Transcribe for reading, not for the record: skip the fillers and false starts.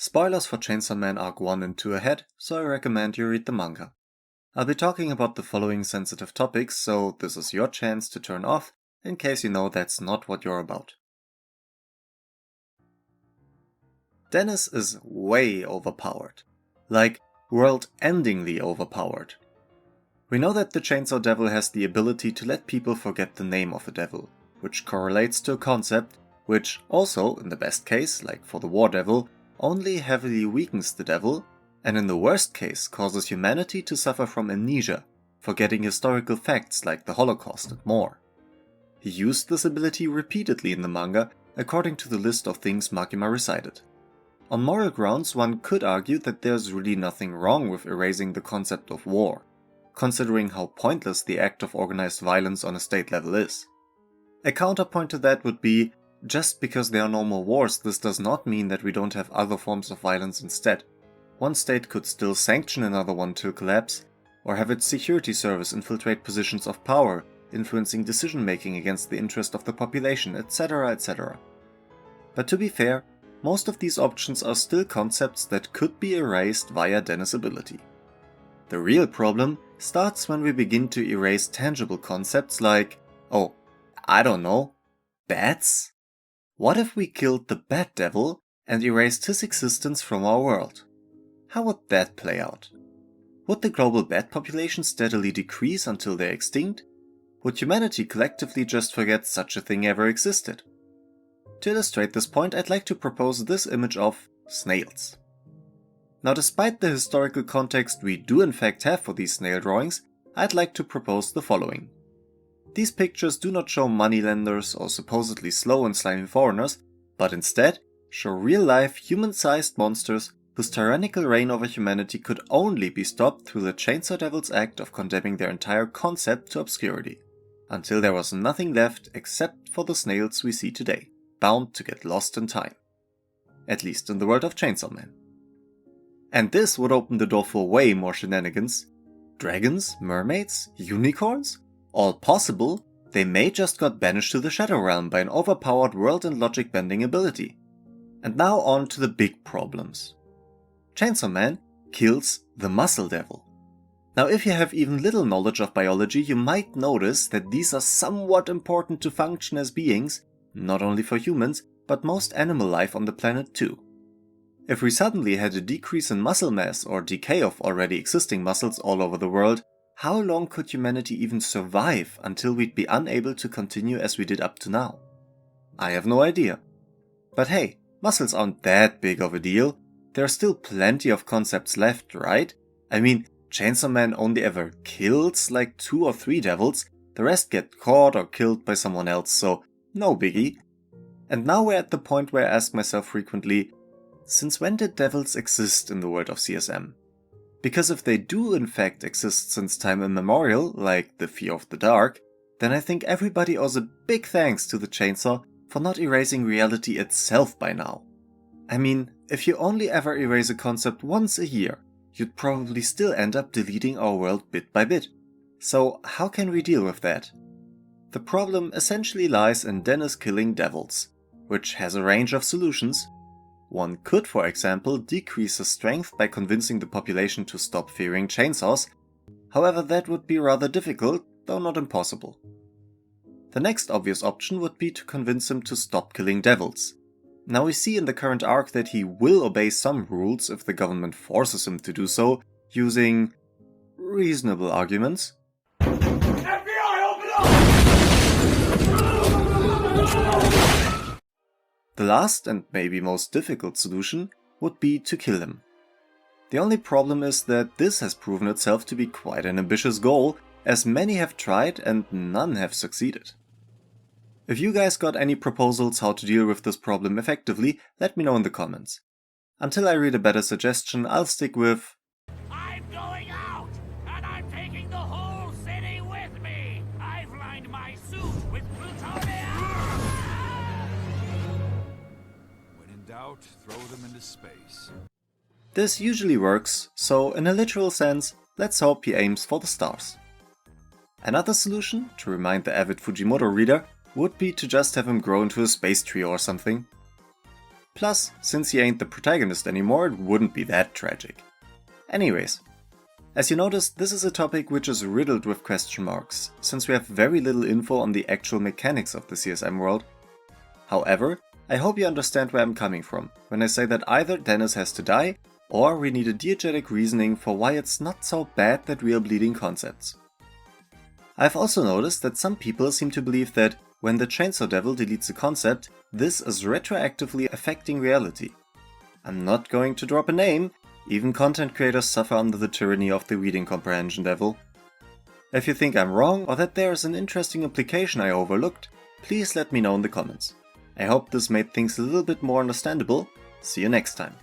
Spoilers for Chainsaw Man Arc 1 and 2 ahead, so I recommend you read the manga. I'll be talking about the following sensitive topics, so this is your chance to turn off, in case you know that's not what you're about. Dennis is way overpowered. Like, world-endingly overpowered. We know that the Chainsaw Devil has the ability to let people forget the name of a devil, which correlates to a concept which also, in the best case, like for the War Devil, only heavily weakens the devil, and in the worst case causes humanity to suffer from amnesia, forgetting historical facts like the Holocaust and more. He used this ability repeatedly in the manga, according to the list of things Makima recited. On moral grounds, one could argue that there's really nothing wrong with erasing the concept of war, considering how pointless the act of organized violence on a state level is. A counterpoint to that would be, just because there are no more wars, this does not mean that we don't have other forms of violence instead. One state could still sanction another one till collapse, or have its security service infiltrate positions of power, influencing decision-making against the interest of the population, etc., etc. But to be fair, most of these options are still concepts that could be erased via Dennis' ability. The real problem starts when we begin to erase tangible concepts like, oh, I don't know, bats? What if we killed the Bat Devil and erased his existence from our world? How would that play out? Would the global bat population steadily decrease until they're extinct? Would humanity collectively just forget such a thing ever existed? To illustrate this point, I'd like to propose this image of snails. Now, despite the historical context we do in fact have for these snail drawings, I'd like to propose the following. These pictures do not show moneylenders or supposedly slow and slimy foreigners, but instead show real-life, human-sized monsters whose tyrannical reign over humanity could only be stopped through the Chainsaw Devil's act of condemning their entire concept to obscurity, until there was nothing left except for the snails we see today, bound to get lost in time. At least in the world of Chainsaw Man. And this would open the door for way more shenanigans. Dragons, mermaids, unicorns? All possible, they may just got banished to the Shadow Realm by an overpowered world and logic bending ability. And now on to the big problems. Chainsaw Man kills the Muscle Devil. Now if you have even little knowledge of biology, you might notice that these are somewhat important to function as beings, not only for humans, but most animal life on the planet too. If we suddenly had a decrease in muscle mass or decay of already existing muscles all over the world, how long could humanity even survive until we'd be unable to continue as we did up to now? I have no idea. But hey, muscles aren't that big of a deal. There are still plenty of concepts left, right? I mean, Chainsaw Man only ever kills like 2 or 3 devils, the rest get caught or killed by someone else, so no biggie. And now we're at the point where I ask myself frequently, since when did devils exist in the world of CSM? Because if they do in fact exist since time immemorial, like the fear of the dark, then I think everybody owes a big thanks to the chainsaw for not erasing reality itself by now. I mean, if you only ever erase a concept once a year, you'd probably still end up deleting our world bit by bit. So how can we deal with that? The problem essentially lies in Dennis killing devils, which has a range of solutions. One could, for example, decrease the strength by convincing the population to stop fearing chainsaws, however that would be rather difficult, though not impossible. The next obvious option would be to convince him to stop killing devils. Now we see in the current arc that he will obey some rules if the government forces him to do so, using reasonable arguments. FBI, open up! The last and maybe most difficult solution would be to kill him. The only problem is that this has proven itself to be quite an ambitious goal, as many have tried and none have succeeded. If you guys got any proposals how to deal with this problem effectively, let me know in the comments. Until I read a better suggestion, I'll stick with I'm going out, and I'm taking the whole city with me. I've lined my suit with plutonium. When in doubt, throw them into space. this usually works, so in a literal sense, let's hope he aims for the stars. Another solution, to remind the avid Fujimoto reader, would be to just have him grow into a space tree or something. Plus, since he ain't the protagonist anymore, it wouldn't be that tragic. Anyways, as you noticed, this is a topic which is riddled with question marks, since we have very little info on the actual mechanics of the CSM world. However, I hope you understand where I'm coming from when I say that either Dennis has to die, or we need a diegetic reasoning for why it's not so bad that we are bleeding concepts. I've also noticed that some people seem to believe that when the Chainsaw Devil deletes a concept, this is retroactively affecting reality. I'm not going to drop a name, even content creators suffer under the tyranny of the reading comprehension devil. If you think I'm wrong or that there is an interesting implication I overlooked, please let me know in the comments. I hope this made things a little bit more understandable. See you next time.